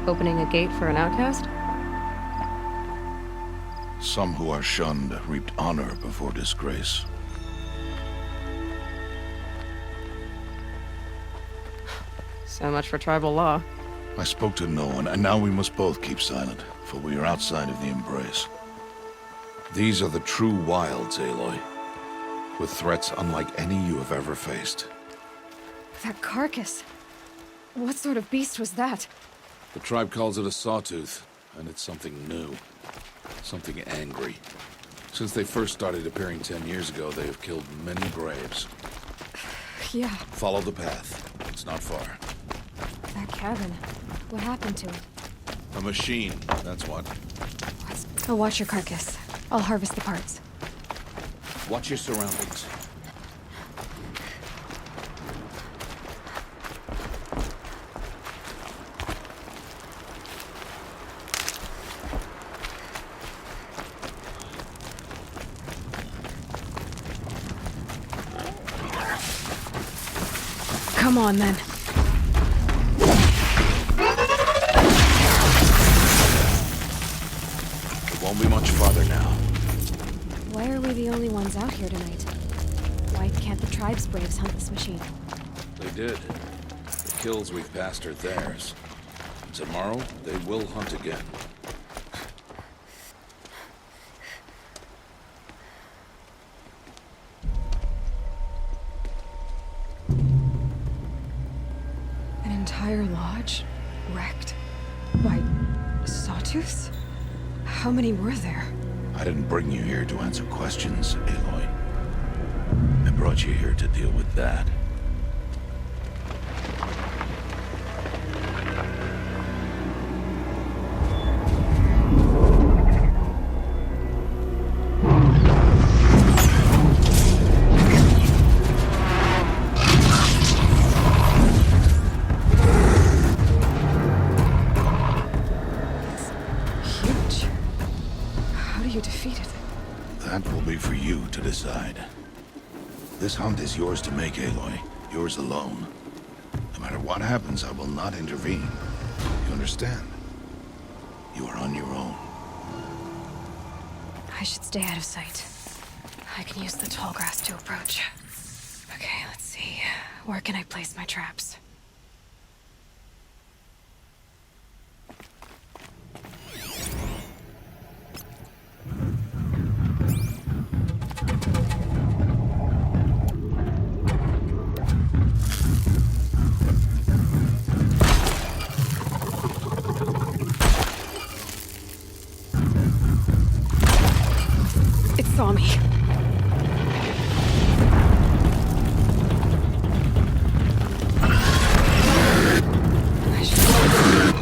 Opening a gate for an outcast? Some who are shunned reaped honor before disgrace. So much for tribal law. I spoke to no one, and now we must both keep silent, for we are outside of the embrace. These are the true wilds, Aloy, with threats unlike any you have ever faced. That carcass. What sort of beast was that? The tribe calls it a Sawtooth, and it's something new. Something angry. Since they first started appearing 10 years ago, they have killed many braves. Yeah. Follow the path. It's not far. That cabin. What happened to it? A machine, that's what. I'll watch your carcass. I'll harvest the parts. Watch your surroundings. Come on, then. It won't be much farther now. Why are we the only ones out here tonight? Why can't the tribe's braves hunt this machine? They did. The kills we've passed are theirs. Tomorrow, they will hunt again. An entire lodge? Wrecked? By Sawtooths? How many were there? I didn't bring you here to answer questions, Aloy. I brought you here to deal with that. That will be for you to decide. This hunt is yours to make, Aloy. Yours alone. No matter what happens, I will not intervene. You understand? You are on your own. I should stay out of sight. I can use the tall grass to approach. Okay, let's see. Where can I place my traps? It saw me. I should see what it reveals.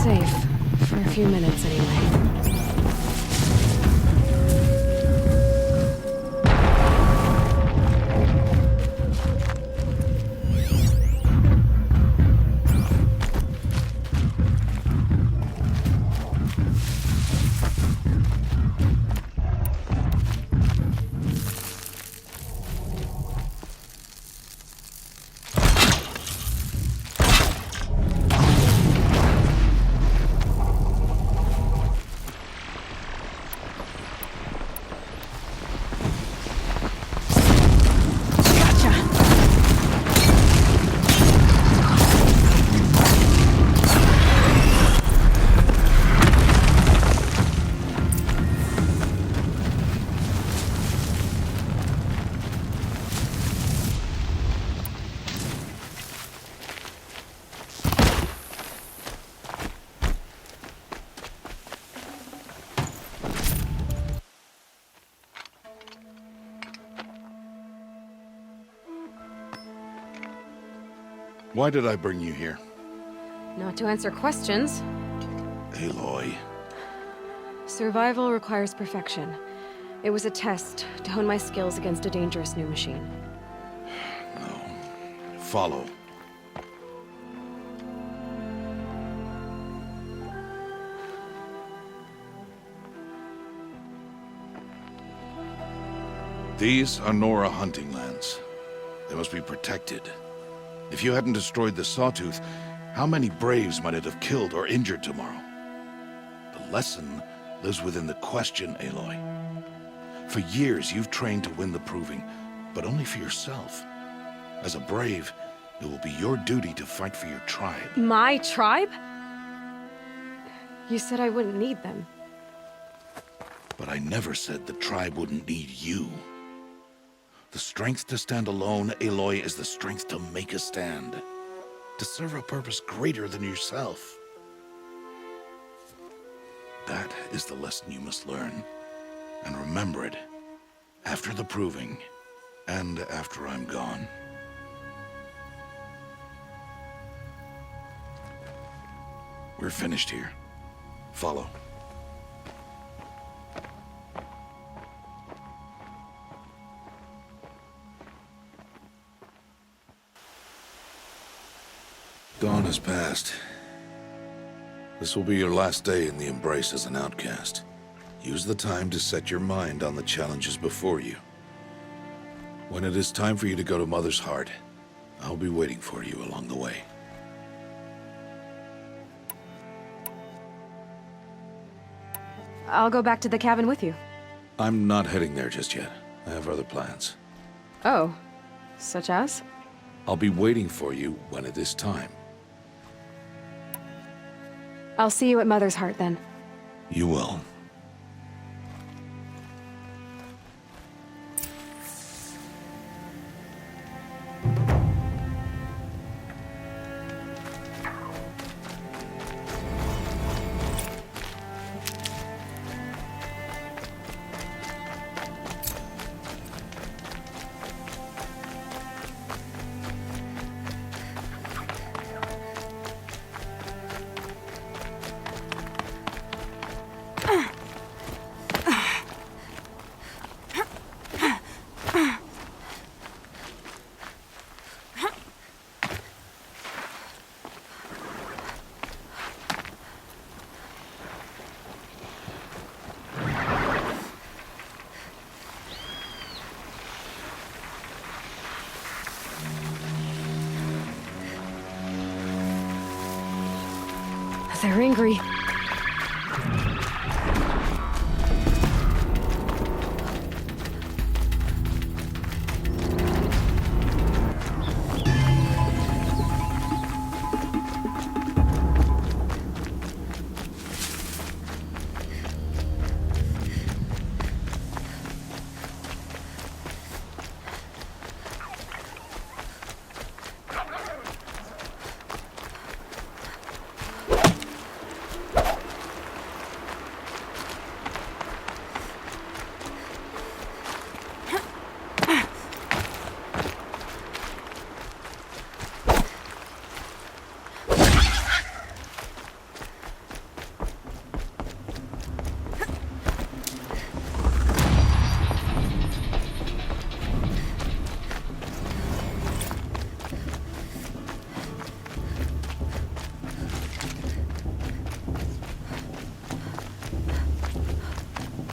Safe. For a few minutes, anyway. Why did I bring you here? Not to answer questions. Aloy. Survival requires perfection. It was a test to hone my skills against a dangerous new machine. No. Follow. These are Nora hunting lands. They must be protected. If you hadn't destroyed the Sawtooth, how many Braves might it have killed or injured tomorrow? The lesson lives within the question, Aloy. For years, you've trained to win the proving, but only for yourself. As a Brave, it will be your duty to fight for your tribe. My tribe? You said I wouldn't need them. But I never said the tribe wouldn't need you. The strength to stand alone, Aloy, is the strength to make a stand. To serve a purpose greater than yourself. That is the lesson you must learn. And remember it. After the proving. And after I'm gone. We're finished here. Follow. Dawn has passed. This will be your last day in the Embrace as an outcast. Use the time to set your mind on the challenges before you. When it is time for you to go to Mother's Heart, I'll be waiting for you along the way. I'll go back to the cabin with you. I'm not heading there just yet. I have other plans. Oh, such as? I'll be waiting for you when it is time. I'll see you at Mother's Heart then. You will. They're angry.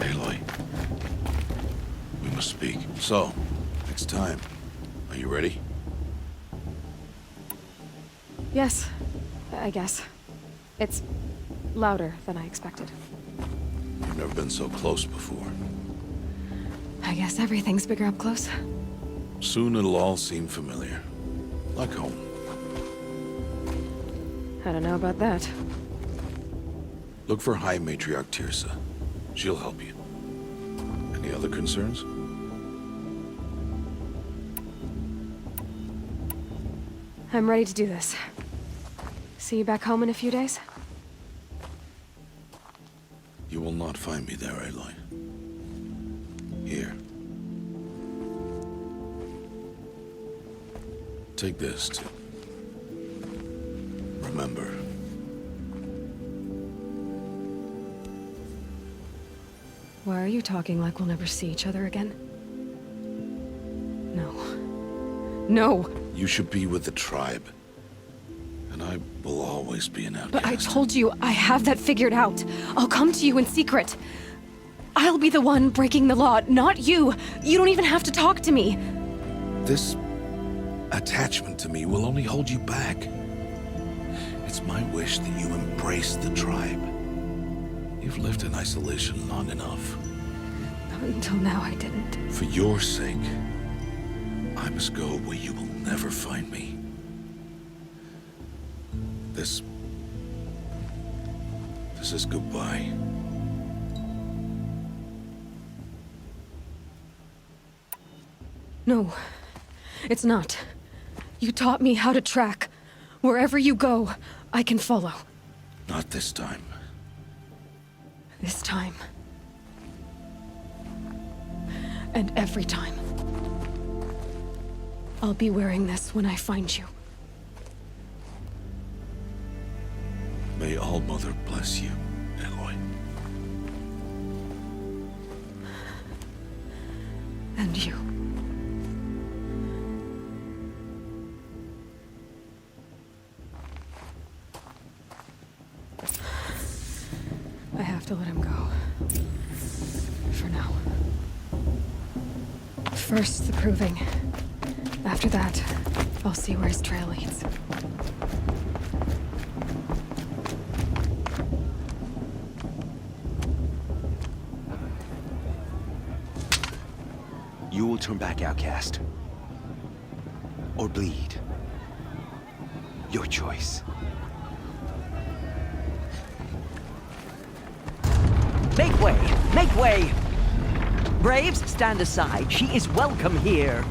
Aloy. We must speak. So, next time. Are you ready? Yes, I guess. It's louder than I expected. You've never been so close before. I guess everything's bigger up close. Soon it'll all seem familiar. Like home. I don't know about that. Look for High Matriarch Tirsa. She'll help you. Any other concerns? I'm ready to do this. See you back home in a few days? You will not find me there, Aloy. Here. Take this, too. Why are you talking like we'll never see each other again? No. No! You should be with the tribe. And I will always be an outcast. But I told you, I have that figured out. I'll come to you in secret. I'll be the one breaking the law, not you. You don't even have to talk to me. This attachment to me will only hold you back. It's my wish that you embrace the tribe. You've lived in isolation long enough. Until now, I didn't. For your sake, I must go where you will never find me. This is goodbye. No, it's not. You taught me how to track. Wherever you go, I can follow. Not this time. This time. And every time. I'll be wearing this when I find you. May All-Mother bless you, Aloy. And you. I have to let him go. For now. First, the proving. After that, I'll see where his trail leads. You will turn back, outcast. Or bleed. Your choice. Make way! Make way! Braves, stand aside. She is welcome here.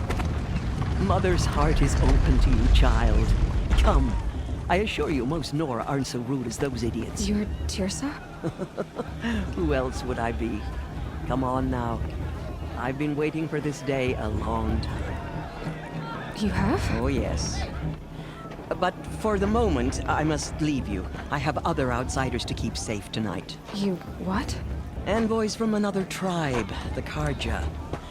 Mother's heart is open to you, child. Come. I assure you, most Nora aren't so rude as those idiots. You're Tirsa? Who else would I be? Come on now. I've been waiting for this day a long time. You have? Oh, yes. But for the moment, I must leave you. I have other outsiders to keep safe tonight. You what? Envoys from another tribe, the Karja.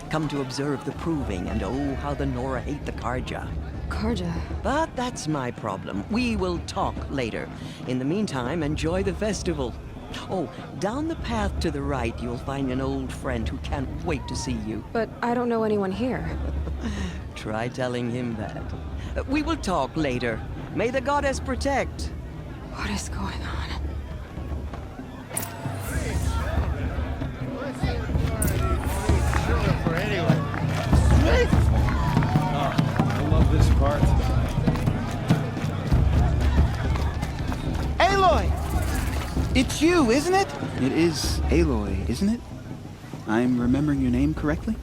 Come to observe the proving, and oh, how the Nora hate the Karja. Karja. But that's my problem. We will talk later. In the meantime, enjoy the festival. Oh, down the path to the right, you'll find an old friend who can't wait to see you. But I don't know anyone here. Try telling him that. We will talk later. May the goddess protect. What is going on? I love this part. Aloy! It's you, isn't it? It is Aloy, isn't it? I'm remembering your name correctly?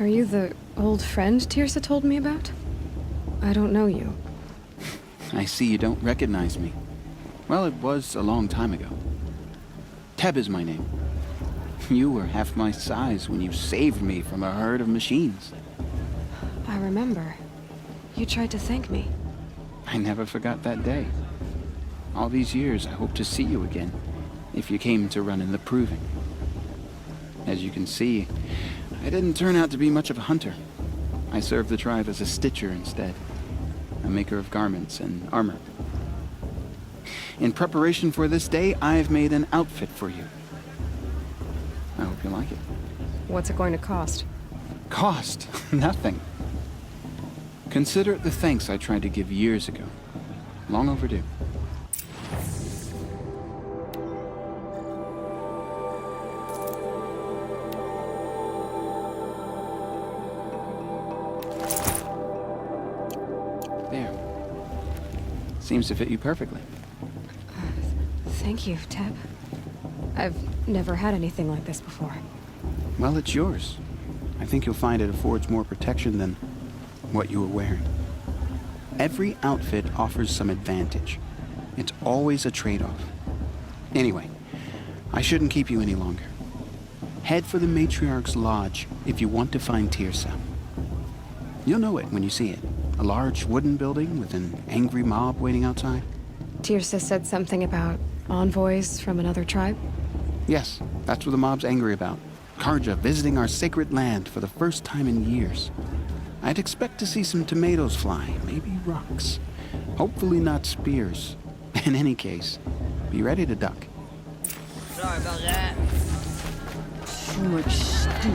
Are you the old friend Tirsa told me about? I don't know you. I see you don't recognize me. Well, it was a long time ago. Teb is my name. You were half my size when you saved me from a herd of machines. I remember. You tried to thank me. I never forgot that day. All these years, I hope to see you again, if you came to run in the proving. As you can see, I didn't turn out to be much of a hunter. I served the tribe as a stitcher instead, a maker of garments and armor. In preparation for this day, I've made an outfit for you. I hope you like it. What's it going to cost? Cost? Nothing. Consider it the thanks I tried to give years ago. Long overdue. There. Seems to fit you perfectly. Thank you, Teb. I've never had anything like this before. Well, it's yours. I think you'll find it affords more protection than what you were wearing. Every outfit offers some advantage. It's always a trade-off. Anyway, I shouldn't keep you any longer. Head for the Matriarch's Lodge if you want to find Tirsa. You'll know it when you see it. A large wooden building with an angry mob waiting outside. Tirsa said something about envoys from another tribe? Yes, that's what the mob's angry about. Karja visiting our sacred land for the first time in years. I'd expect to see some tomatoes fly, maybe rocks. Hopefully not spears. In any case, be ready to duck. Sorry about that. Too much stew.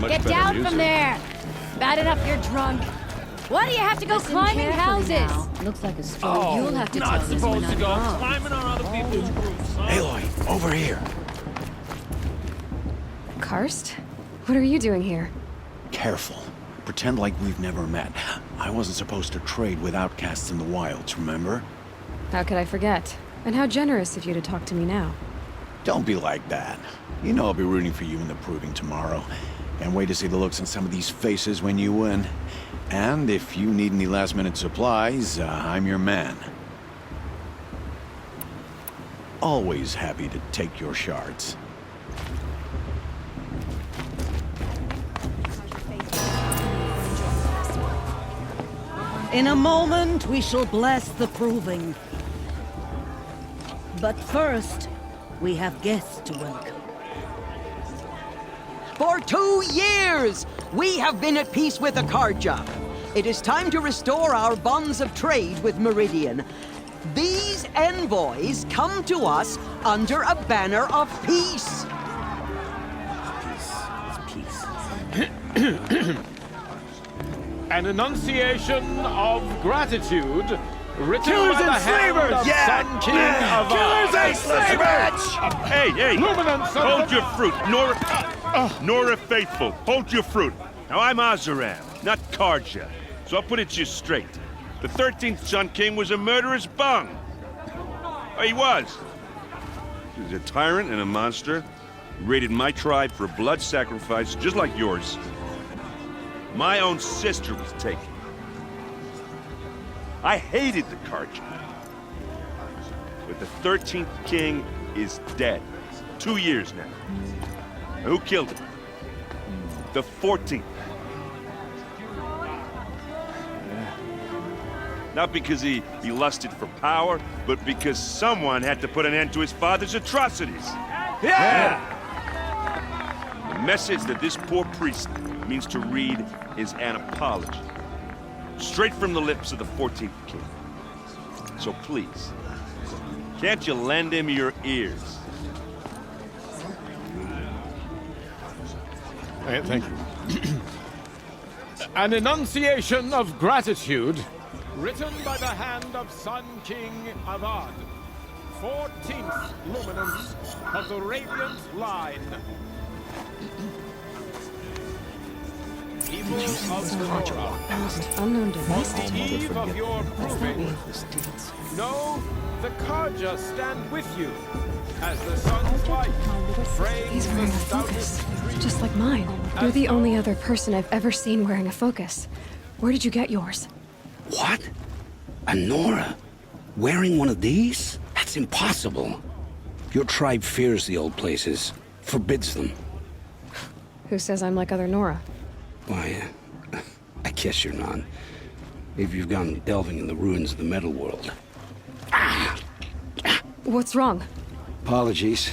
Get down from there! Bad enough you're drunk. Why do you have to go climbing houses? Looks like a stroll. You'll have to tell Not me supposed when to go I'm wrong. climbing on other people's roofs. Huh? Aloy, over here. Karst? What are you doing here? Careful. Pretend like we've never met. I wasn't supposed to trade with outcasts in the wilds, remember? How could I forget? And how generous of you to talk to me now. Don't be like that. You know I'll be rooting for you in the proving tomorrow. Can't wait to see the looks on some of these faces when you win. And if you need any last-minute supplies, I'm your man. Always happy to take your shards. In a moment, we shall bless the proving. But first, we have guests to welcome. For 2 years, we have been at peace with the Karja. It is time to restore our bonds of trade with Meridian. These envoys come to us under a banner of peace. An enunciation of gratitude written Killers by the and hand slavers! of Yeah! Sun King of Killers and slavers! Hey, hey! Luminance of Hold the- your fruit, Nora Faithful. Hold your fruit. Now I'm Azaram, not Karja, so I'll put it to you straight. The 13th Sun King was a murderous bung. Oh, he was. He was a tyrant and a monster. He raided my tribe for a blood sacrifice, just like yours. My own sister was taken. I hated the Karja. But the 13th king is dead. 2 years now. And who killed him? The 14th. Not because he lusted for power, but because someone had to put an end to his father's atrocities. Yeah! The message that this poor priest means to read is an apology. Straight from the lips of the 14th king. So please, can't you lend him your ears? Thank you. An enunciation of gratitude written by the hand of Sun King Avad, 14th luminance of the Radiant Line. People of the Nora, Most unknown device. on the eve of your proving, know the Karja stand with you as the sun's light frames He's the wearing a stoutest focus, tree. just like mine. You're the only other person I've ever seen wearing a focus. Where did you get yours? What? A Nora? Wearing one of these? That's impossible. Your tribe fears the old places, forbids them. Who says I'm like other Nora? Why, I guess you're not. If you've gone delving in the ruins of the metal world. What's wrong? Apologies.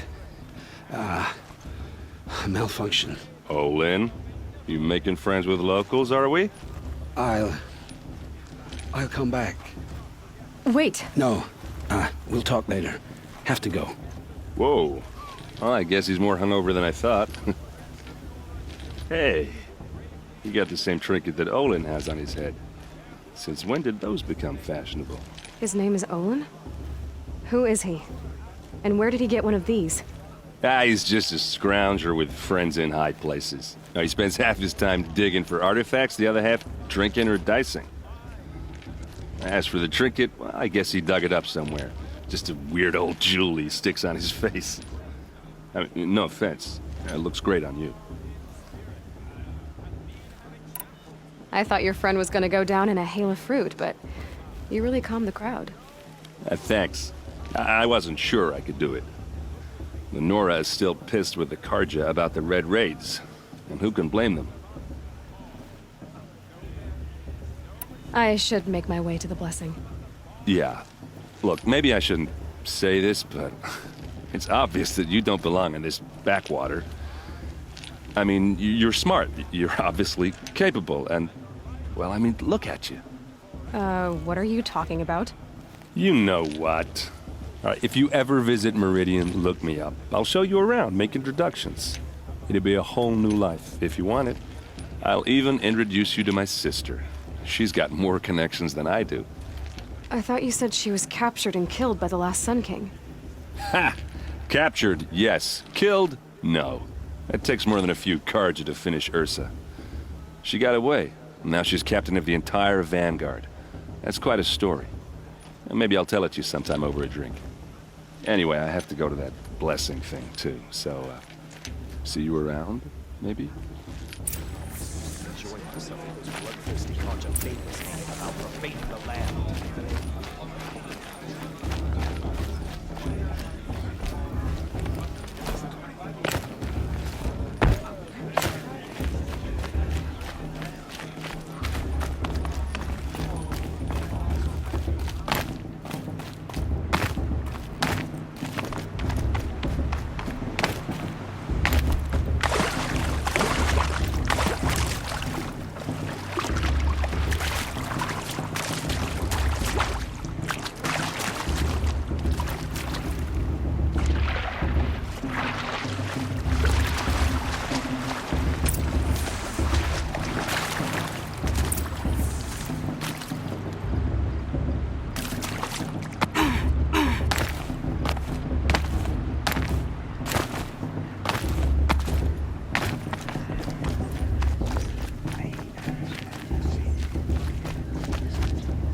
Malfunction. Oh, Lynn, you making friends with locals, are we? I'll come back. Wait. No, we'll talk later. Have to go. Whoa. Well, I guess he's more hungover than I thought. Hey, you got the same trinket that Olin has on his head. Since when did those become fashionable? His name is Olin? Who is he? And where did he get one of these? He's just a scrounger with friends in high places. He spends half his time digging for artifacts, the other half drinking or dicing. As for the trinket, well, I guess he dug it up somewhere. Just a weird old jewel he sticks on his face. I mean, no offense. It looks great on you. I thought your friend was gonna go down in a hail of fruit, but you really calmed the crowd. Thanks. I wasn't sure I could do it. The Nora is still pissed with the Karja about the Red Raids, and who can blame them? I should make my way to the blessing. Yeah. Look, maybe I shouldn't say this, but it's obvious that you don't belong in this backwater. I mean, you're smart. You're obviously capable, and, well, I mean, look at you. What are you talking about? You know what. All right, if you ever visit Meridian, look me up. I'll show you around, make introductions. It'll be a whole new life, if you want it. I'll even introduce you to my sister. She's got more connections than I do. I thought you said she was captured and killed by the last Sun King. Ha! Captured, yes. Killed, no. It takes more than a few Carja to finish Ursa. She got away. Now she's captain of the entire Vanguard. That's quite a story. And maybe I'll tell it to you sometime over a drink. Anyway, I have to go to that blessing thing, too. So, see you around, maybe?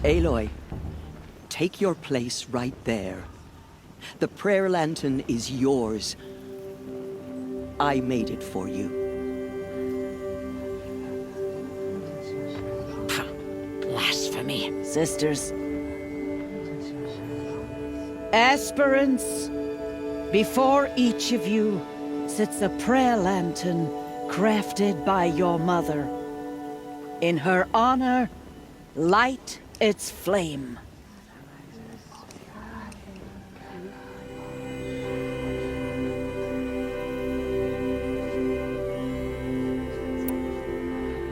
Aloy, take your place right there. The prayer lantern is yours. I made it for you. Blasphemy, sisters. Aspirants, before each of you sits a prayer lantern crafted by your mother. In her honor, light its flame.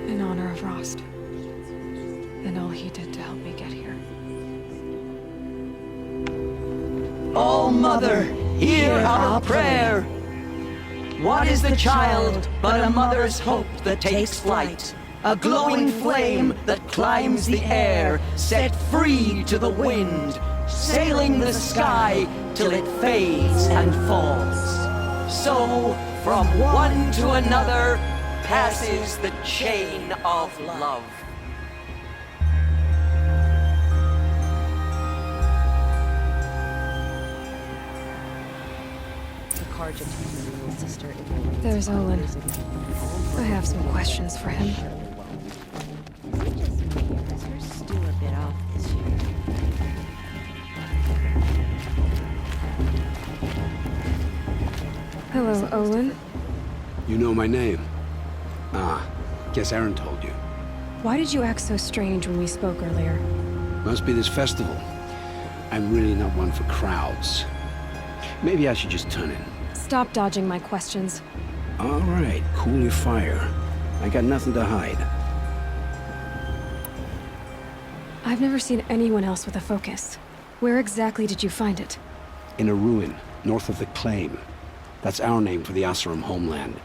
In honor of Rost. And all he did to help me get here. Oh, Mother, hear our prayer. What is the child but a mother's hope that takes flight? A glowing flame that climbs the air, set free to the wind, sailing the sky till it fades and falls. So, from one to another, passes the chain of love. There's Olin. I have some questions for him. Hello, Olin. You know my name? Ah, guess Aaron told you. Why did you act so strange when we spoke earlier? Must be this festival. I'm really not one for crowds. Maybe I should just turn in. Stop dodging my questions. All right, cool your fire. I got nothing to hide. I've never seen anyone else with a focus. Where exactly did you find it? In a ruin, north of the Claim. That's our name for the Asuram homeland.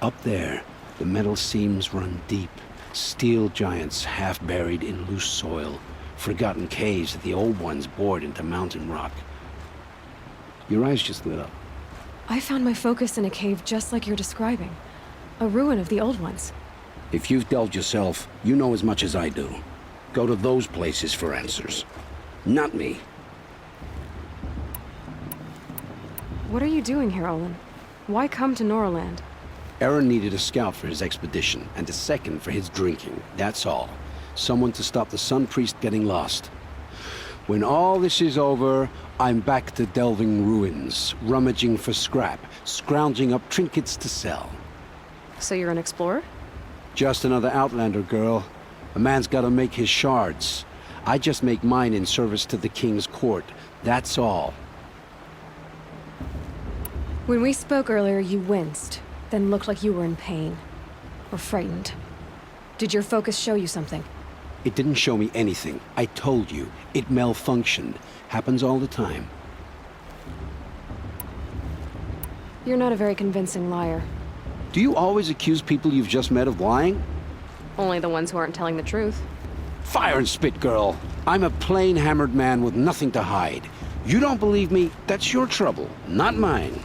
Up there, the metal seams run deep. Steel giants half buried in loose soil. Forgotten caves that the old ones bored into mountain rock. Your eyes just lit up. I found my focus in a cave just like you're describing. A ruin of the old ones. If you've delved yourself, you know as much as I do. Go to those places for answers. Not me. What are you doing here, Olin? Why come to Norland? Aaron needed a scout for his expedition, and a second for his drinking. That's all. Someone to stop the Sun Priest getting lost. When all this is over, I'm back to delving ruins, rummaging for scrap, scrounging up trinkets to sell. So you're an explorer? Just another Outlander girl. A man's gotta make his shards. I just make mine in service to the king's court. That's all. When we spoke earlier, you winced, then looked like you were in pain. Or frightened. Did your focus show you something? It didn't show me anything. I told you. It malfunctioned. Happens all the time. You're not a very convincing liar. Do you always accuse people you've just met of lying? Only the ones who aren't telling the truth. Fire and spit, girl. I'm a plain hammered man with nothing to hide. You don't believe me, that's your trouble, not mine.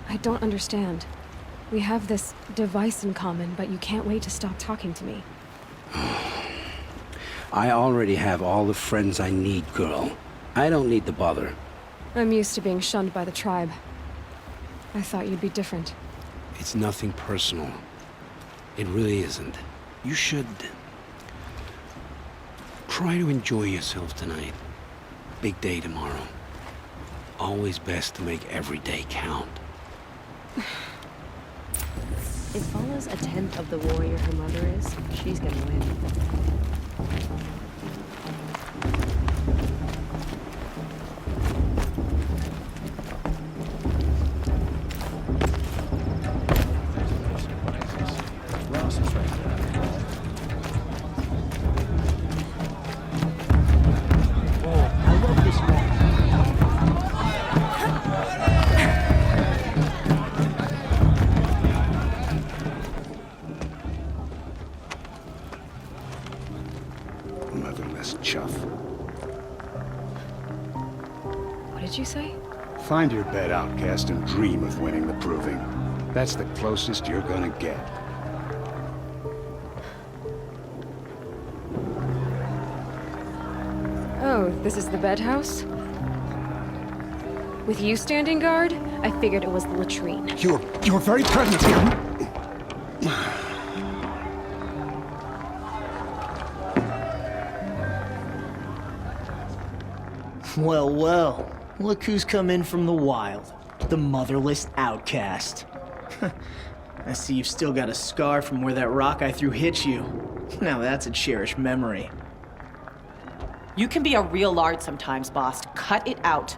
I don't understand. We have this device in common, but you can't wait to stop talking to me. I already have all the friends I need, girl. I don't need the bother. I'm used to being shunned by the tribe. I thought you'd be different. It's nothing personal. It really isn't. You should... try to enjoy yourself tonight. Big day tomorrow. Always best to make every day count. If Vala's a tenth of the warrior her mother is, she's gonna win. Motherless chuff. What did you say? Find your bed, outcast, and dream of winning the proving. That's the closest you're gonna get. Oh, this is the bedhouse? With you standing guard, I figured it was the latrine. You're very present here. Well, well. Look who's come in from the wild. The motherless outcast. I see you've still got a scar from where that rock I threw hit you. Now that's a cherished memory. You can be a real lard sometimes, boss. Cut it out.